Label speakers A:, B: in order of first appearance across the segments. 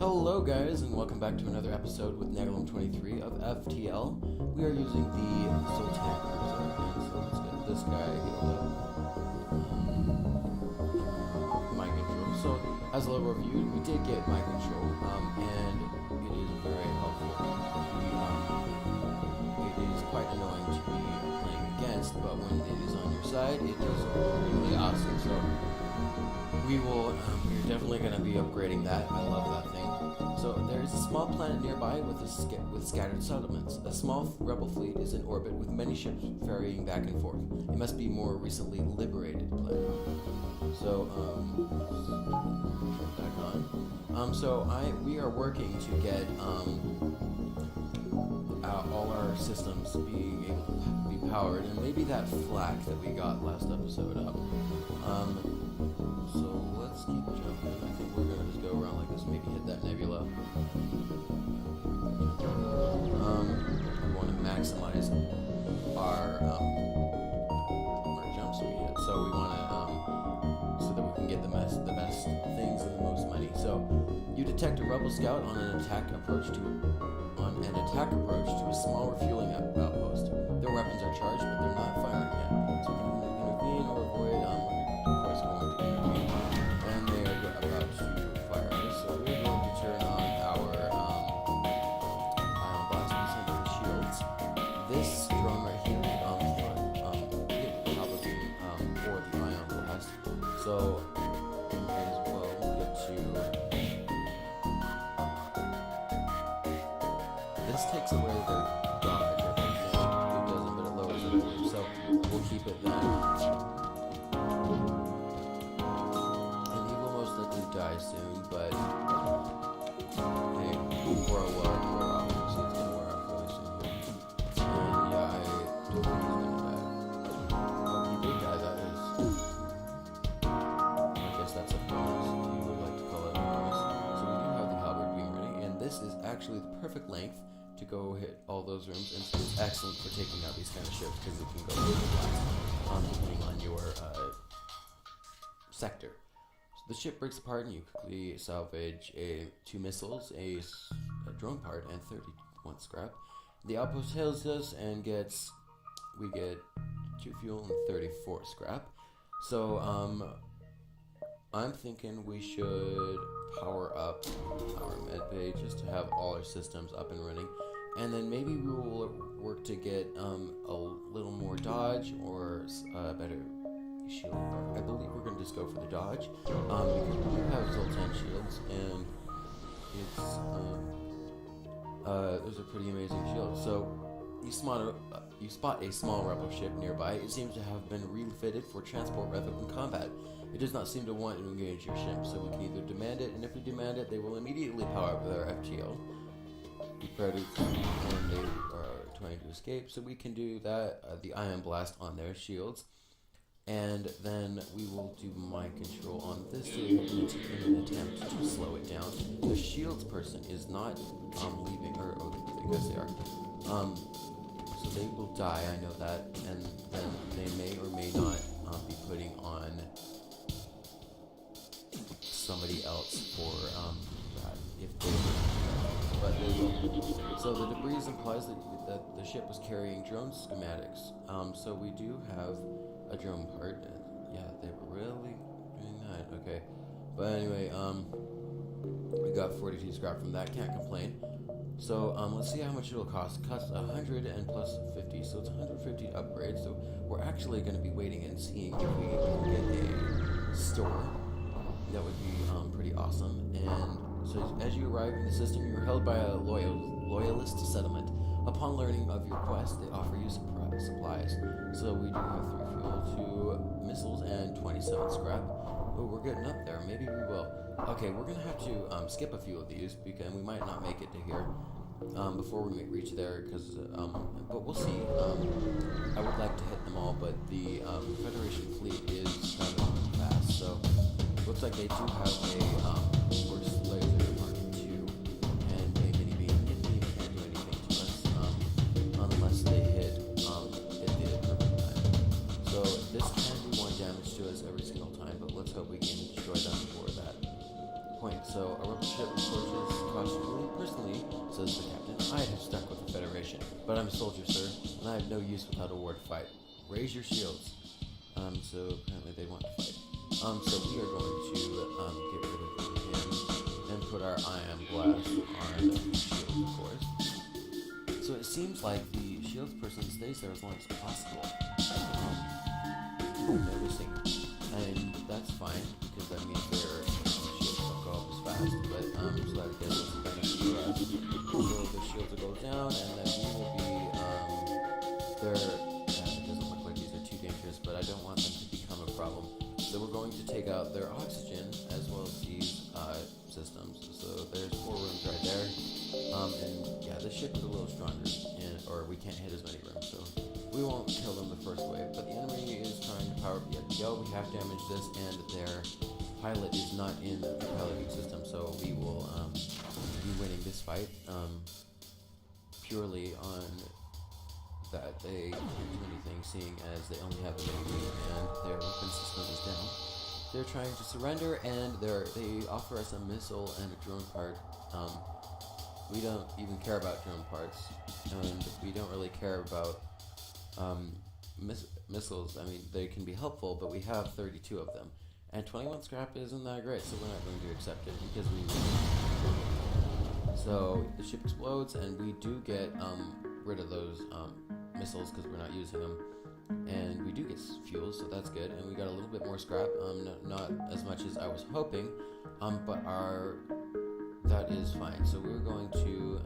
A: Hello guys, and welcome back to another episode with Negalum23 of FTL. We are using the Sultan Cruiser, and so let's get this guy healed up. Mind control. So, as a little review, we did get mind control, and it is very helpful. It is quite annoying to be playing against, but when it is on your side, it is really awesome. So, we're definitely going to be upgrading that. I love that thing. So there's a small planet nearby with scattered settlements. A small rebel fleet is in orbit with many ships ferrying back and forth. It must be more recently liberated planet. So back on. We are working to get all our systems being able to be powered, and maybe that flak that we got last episode up. So let's keep jumping. I think we're gonna just go around like this, maybe hit that nebula. We want to maximize our jump speed, so we want to so that we can get the best things and the most money. So you detect a rebel scout on an attack approach to a small refueling outpost. Their weapons are charged, but they're not firing yet. So we can intervene or avoid. Of course, going to intervene, and they are about to fire us. So we're going to turn on our ion blast and the shields. This drone right here cannot hit probably or the ion blast. So we may as well get to. This takes away the dodge. I think it doesn't, but it lowers it anyway. So we'll keep it then. Die soon, but hey, we're off, so it's gonna wear off really soon here. And yeah, I don't think he's gonna die. Oh, he did die, that is. I guess that's a bonus, if you would like to call it a bonus. So we do have the halberd being ready, and this is actually the perfect length to go hit all those rooms, and it's excellent for taking out these kind of ships, because it can go really fast, depending on your sector. The ship breaks apart and you quickly salvage 2 missiles, a drone part, and 31 scrap. The outpost hails us and we get 2 fuel and 34 scrap. So I'm thinking we should power up our medbay just to have all our systems up and running, and then maybe we will work to get a little more dodge or better shield. I believe we're going to just go for the dodge, because we do have Sultan shields, and it's those are pretty amazing shields. So you spot a small rebel ship nearby. It seems to have been refitted for transport rather than combat. It does not seem to want to engage your ship, so we can either demand it, and if we demand it, they will immediately power up with our FTL. And they are trying to escape, so we can do that. The ion blast on their shields. And then we will do mind control on this in an attempt to slow it down. The shields person is not leaving, or I guess they are. So they will die, I know that, and then they may or may not be putting on somebody else for that, if they but they will. So the debris implies that the ship was carrying drone schematics. So we do have a drone part. Yeah, they were really doing that. Okay, but anyway, we got 42 scrap from that. Can't complain. So let's see how much it'll cost. Costs 100 and plus 50, so it's 150 to upgrade. So we're actually going to be waiting and seeing if we can get a store. That would be pretty awesome. And so as you arrive in the system, you're held by a loyalist settlement. Upon learning of your quest, they offer you supplies. So we do have 3 fuel, 2 missiles, and 27 scrap. Oh, we're getting up there. Maybe we will. Okay, we're gonna have to skip a few of these because we might not make it to here before we reach there. But we'll see. I would like to hit them all, but the Federation fleet is kind of fast. So looks like they do have a force laser Mark II and a mini beam. Mini beam can't do anything to us unless they hit the perfect time. So this can do 1 damage to us every single time, but let's hope we can destroy them before that point. So a rebel ship approaches Personally, says the captain, I'd have stuck with the Federation, but I'm a soldier, sir, and I have no use without a war to fight. Raise your shields. So apparently they want to fight. So we are going to get rid of him and put our ion blast on the shield, of course. So it seems like the shields person stays there as long as possible. I'm noticing, and that's fine because that means their shields don't go up as fast. But so that gives us a benefit for us. So the shields will go down, and then we will be there. It doesn't look like these are too dangerous, but I don't want them to become a problem. So we're going to take out their oxygen as well as these systems. So there's 4 rooms right there. And yeah, this ship is a little stronger, or we can't hit as many rooms, so we won't kill them the first wave. But the enemy is trying to power. We have damaged this, and their pilot is not in the piloting system, so we will be winning this fight purely on that they can't do anything, seeing as they only have the Navy and their weapon system is down. They're trying to surrender, and they offer us a missile and a drone part. We don't even care about drone parts, and we don't really care about missiles. I mean, they can be helpful, but we have 32 of them, and 21 scrap isn't that great, so we're not going to accept it because we. So the ship explodes, and we do get rid of those missiles because we're not using them, and we do get fuel, so that's good, and we got a little bit more scrap. Not as much as I was hoping, but that is fine. So we're going to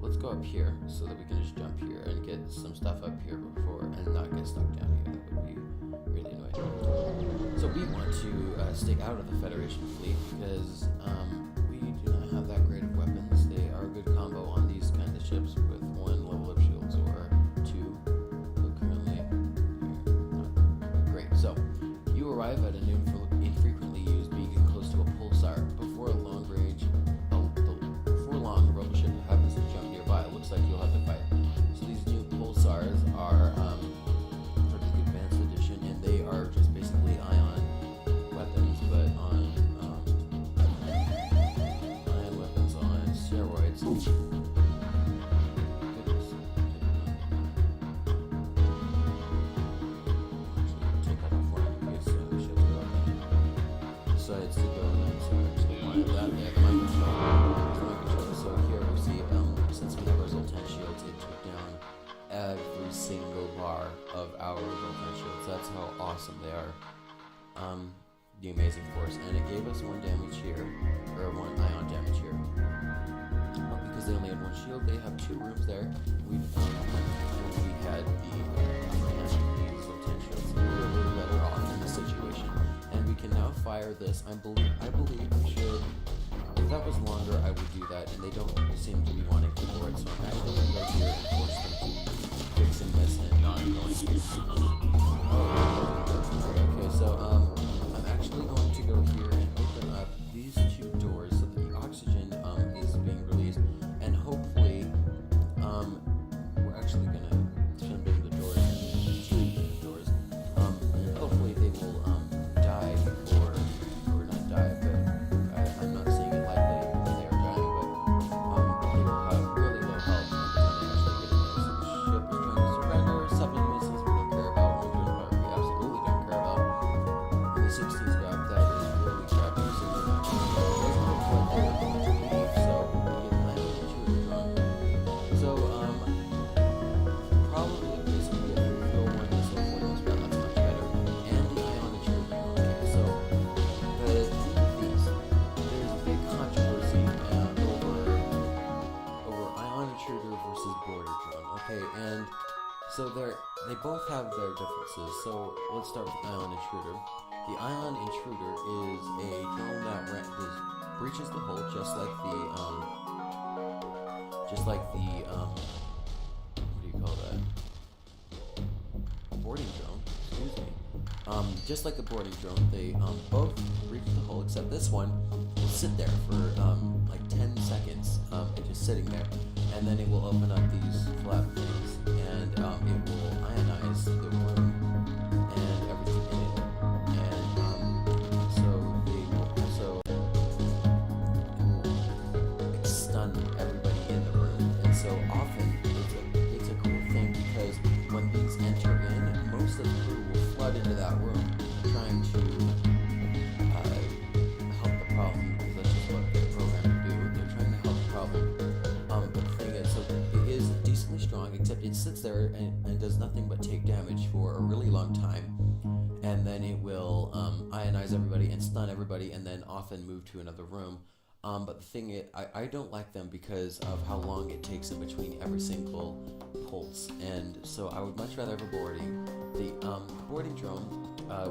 A: let's go up here so that we can just jump here and get some stuff up here before and not get stuck down here. That would be really annoying. So we want to stay out of the Federation fleet because we do not have that great of weapons. They are a good combo on these kinds of ships with 1 level of shields or 2, but currently not great. So you arrive at an infrequently used beacon close to a pulsar. Before long, the rebel ship happens to jump nearby. It looks like you'll have to fight. So these new pulsars are sort of the advanced edition, and they are just basically ion weapons, but on ion weapons on steroids. Goodness. Take that off one in case the ship's going. Decides to go and so actually wanted that. Yeah, mind control. So here we see, since we have our Zoltan shields, it took down every single bar of our Zoltan shields. That's how awesome they are. The amazing force, and it gave us 1 damage here, or 1 ion damage here. Because they only had 1 shield, they have 2 rooms there. We had the Zoltan shields, so we were a little better off in this situation. And we can now fire this. I believe we should. If that was longer, I would do that, and they don't seem to be wanting to for it, so I'm actually going to go here and force them to fixing this and not going to. Okay, so I'm actually going to go here and open up these 2 doors so that the oxygen is being released, and hopefully we're actually going to turn in the doors and hopefully they will die before, or not die, but I'm not seeing it likely that they are dying, but they will have really low health by the time they actually get in there. So the ship is trying to surrender. 7 missiles we don't care about. 1 drone part we absolutely don't care about. And the 16 scrap, that is really crappy. So we're not sure. It doesn't look like they are going to leave, so we get my Intruder drone. So probably basically if we throw 1 missile, 41 scrap, that's much better. And the ion Intruder. Okay, so there's a big controversy over ion Intruder versus border drone. Okay, and so they both have their differences. So let's start with ion Intruder. The ion Intruder is a drone that breaches the hull just like the what do you call that? Boarding drone. Excuse me. Just like the boarding drone, they both breach the hull, except this one will sit there for like 10 seconds, and just sitting there, and then it will open up these flap things, and it will ionize the room and everything in it, and so they will also it sits there and does nothing but take damage for a really long time, and then it will ionize everybody and stun everybody, and then often move to another room. But the thing is, I don't like them because of how long it takes in between every single pulse, and so I would much rather have a boarding. The boarding drone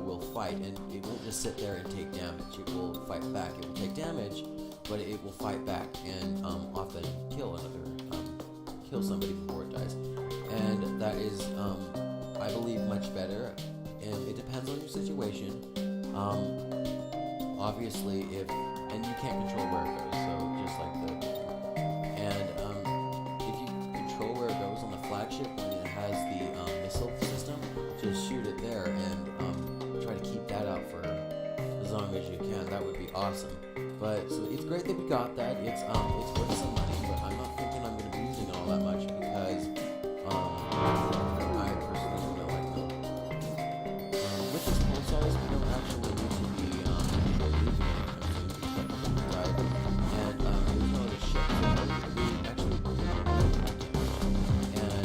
A: will fight, and it won't just sit there and take damage. It will fight back. It will take damage, but it will fight back and often kill somebody before it dies. And that is, I believe, much better. And it depends on your situation. Obviously, and you can't control where it goes, so just like the, and if you control where it goes on the flagship when it has the missile system, just shoot it there and try to keep that out for as long as you can. That would be awesome. But so it's great that we got that. It's worth some money, but I'm not thinking I'm going to be using it all that much because I personally don't like them. With this pulsars, we don't actually need to be losing anything, right? And there's no other ship, so we actually and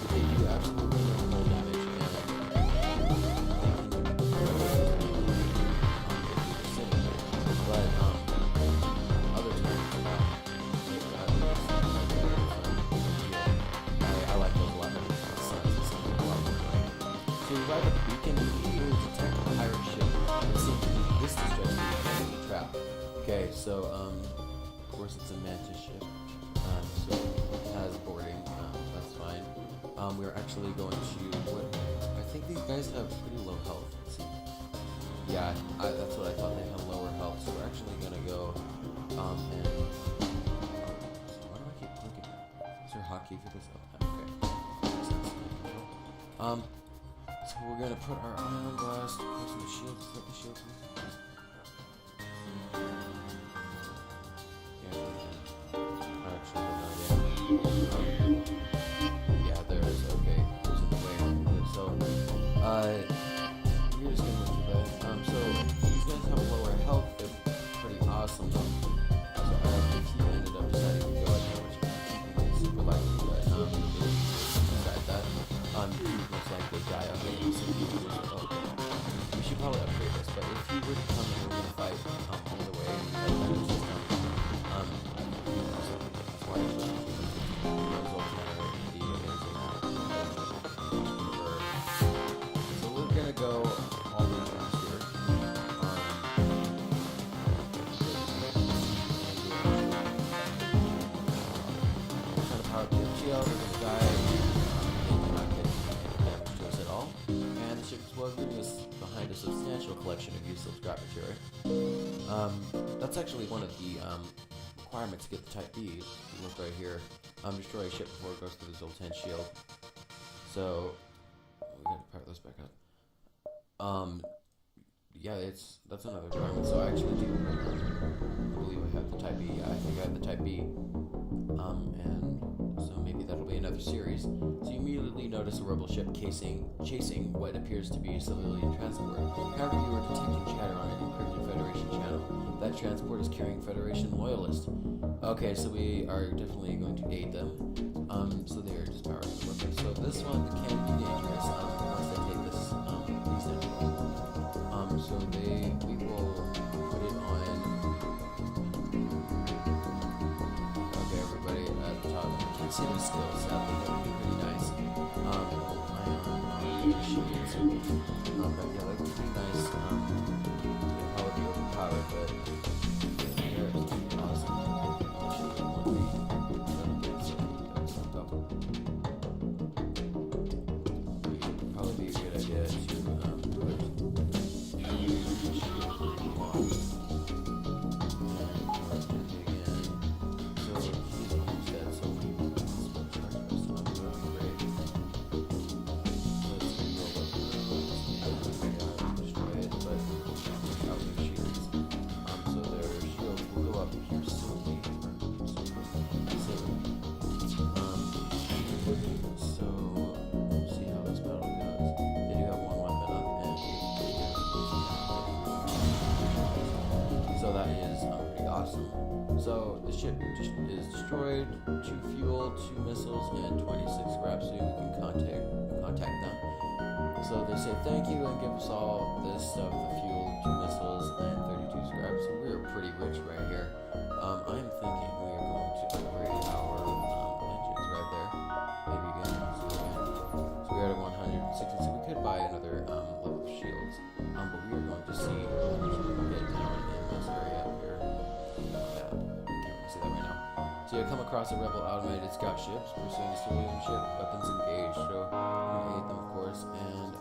A: they do absolutely no hull damage, but other times I like those a lot better. So you ride a beacon, you detect a pirate ship. It seems to be this distress the trap. Okay, so of course it's a mantis ship. So it has boarding. That's fine. We're actually going to I think these guys have pretty low health. Let's see. Yeah, that's what I thought. They have lower health, so we're actually gonna go and why do I keep clicking? Is there hotkey for this? Oh, okay. So we're gonna put our ion blast close to the shield. Is that the shield? Yeah. Actually, yeah, there is. Okay, there's in the way. So, we're just gonna do that. So these guys have lower health. They're pretty awesome though. So he ended up deciding to go at which super likely, but decide that. Most likely die. Okay, so we should probably upgrade this, but if he were to come and we're gonna fight all the way, then it's just that's why it's so we're gonna go all the way across here. Try to power up the shield of this guy. And the ship was leaving us behind a substantial collection of useless scrap material. That's actually one of the requirements to get the Type B. If you look right here, destroy a ship before it goes through the Zoltan shield. So we gotta power this back up. Yeah, that's another requirement. So I actually do believe I have the Type B. Yeah, I think I have the Type B. And so maybe that'll be another series. So you immediately notice a rebel ship chasing what appears to be a civilian transport. However, you are detecting chatter on an encrypted Federation channel. That transport is carrying Federation loyalists. Okay, so we are definitely going to aid them. So they are just powering the weapon. So this one can be dangerous once they take this these enemies. So we will put it on. Okay, everybody at the top. You can't see their skills, sadly. That would be pretty nice. But yeah, that would be pretty nice. It'll probably be overpowered, but yeah, it's pretty awesome. It would probably be a good idea to awesome. So the ship is destroyed, 2 fuel, 2 missiles, and 26 scrap, so we can contact them. So they say thank you and give us all this stuff, the fuel, 2 missiles, and 32 scrap. So we're pretty rich right here. I'm thinking we are going to upgrade our engines right there. Maybe again. So we are at 160, so we could buy another level of shields. But we are going to see how much we can get down in this area up here. Map. Can't really see that right now. So you come across a rebel automated scout ships pursuing a civilian ship, weapons engaged. So we're going to aid them, of course, and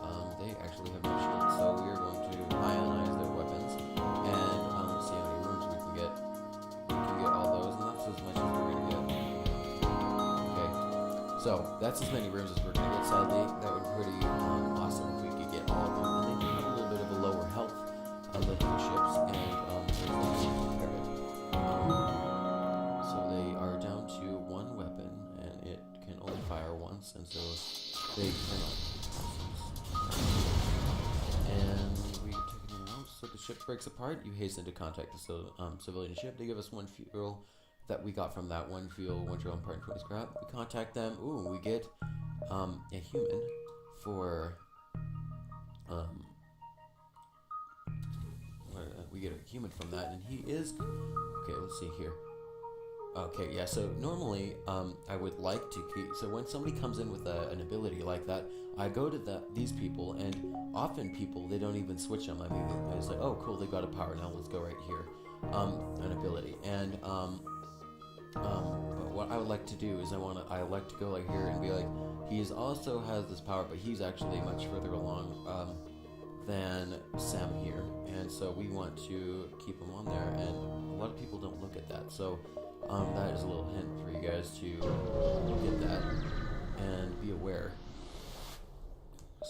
A: they actually have no shields. So we are going to ionize their weapons and see how many rooms we can get. We can get all those, and that's as much as we're going to get. Okay, so that's as many rooms as we're going to get. Sadly, that would be pretty awesome if we could get all of them. And they do have a little bit of a lower health than the ships, and so they are down to 1 weapon, and it can only fire once, and so they turn on. And we take anything else. So the ship breaks apart. You hasten to contact the civilian ship. They give us 1 fuel that we got from that 1 fuel, 1 drill part, and 20 scrap. We contact them. Ooh, we get a human for we get a human from that, and he is okay. Let's see here. Okay, yeah. So normally, I would like to keep. So when somebody comes in with an ability like that, I go to these people, and often people they don't even switch them. I mean, it's like, oh, cool, they got a power. Now let's go right here, an ability. And but what I would like to do is I like to go like here and be like, he also has this power, but he's actually much further along than Sam here, and so we want to keep him on there. And a lot of people don't look at that, so. That is a little hint for you guys to look at that and be aware.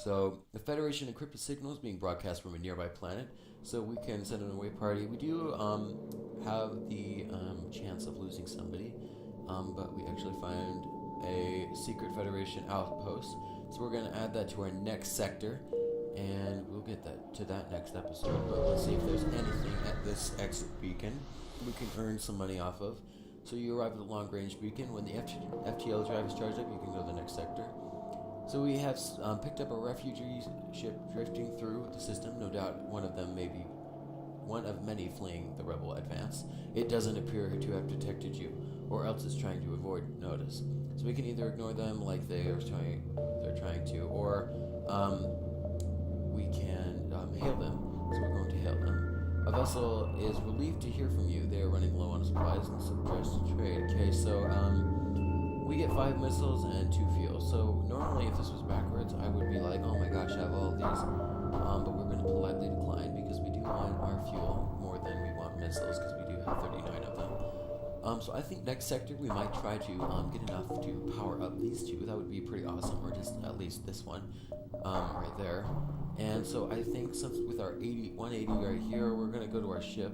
A: So the Federation encrypted signal is being broadcast from a nearby planet, so we can send an away party. We do have the chance of losing somebody, but we actually find a secret Federation outpost, so we're going to add that to our next sector, and we'll get to that next episode. But let's see if there's anything at this exit beacon we can earn some money off of. So you arrive at the long-range beacon. When the FTL drive is charged up, you can go to the next sector. So we have picked up a refugee ship drifting through the system. No doubt one of them may be one of many fleeing the rebel advance. It doesn't appear to have detected you, or else it's trying to avoid notice. So we can either ignore them like they're trying to, or we can hail them. So we're going to hail them. A vessel is relieved to hear from you. They are running low on supplies and suppressed trade. Okay, so we get 5 missiles and 2 fuel. So normally if this was backwards, I would be like, oh my gosh, I have all of these. But we're going to politely decline because we do want our fuel more than we want missiles, because we do have 39 of them. So I think next sector we might try to get enough to power up these 2. That would be pretty awesome, or just at least this one right there. And so I think since with our 180 right here, we're going to go to our ship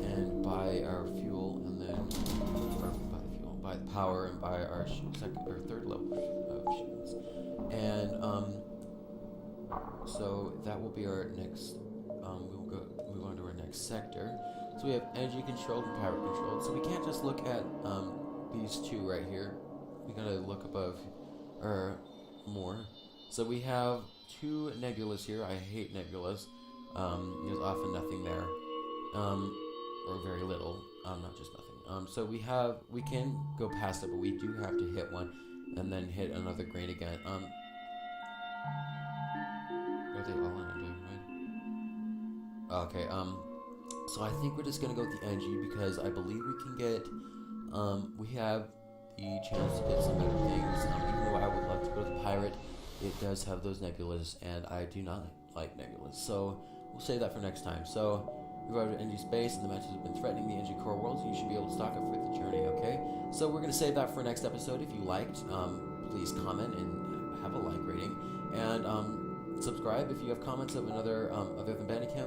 A: and buy our fuel, and then buy the power, and buy our third level of shields. And so that will be our next. We'll move on to our next sector. So we have energy controlled and power controlled. So we can't just look at these 2 right here. We gotta look above or more. So we have 2 nebulas here. I hate nebulas. There's often nothing there, or very little. Not just nothing. So we can go past it, but we do have to hit one, and then hit another grain again. Are they all in energy? Right? Okay. So I think we're just gonna go with the energy because I believe we can get. We have the chance to get some better things. Even though I would love to go to the pirate. It does have those nebulas, and I do not like nebulas, so we'll save that for next time. So we've arrived at NG space, and the matches have been threatening the NG core world, so you should be able to stock up for the journey, okay? So we're going to save that for next episode. If you liked, please comment and have a like rating, and subscribe if you have comments of other than Bandicam.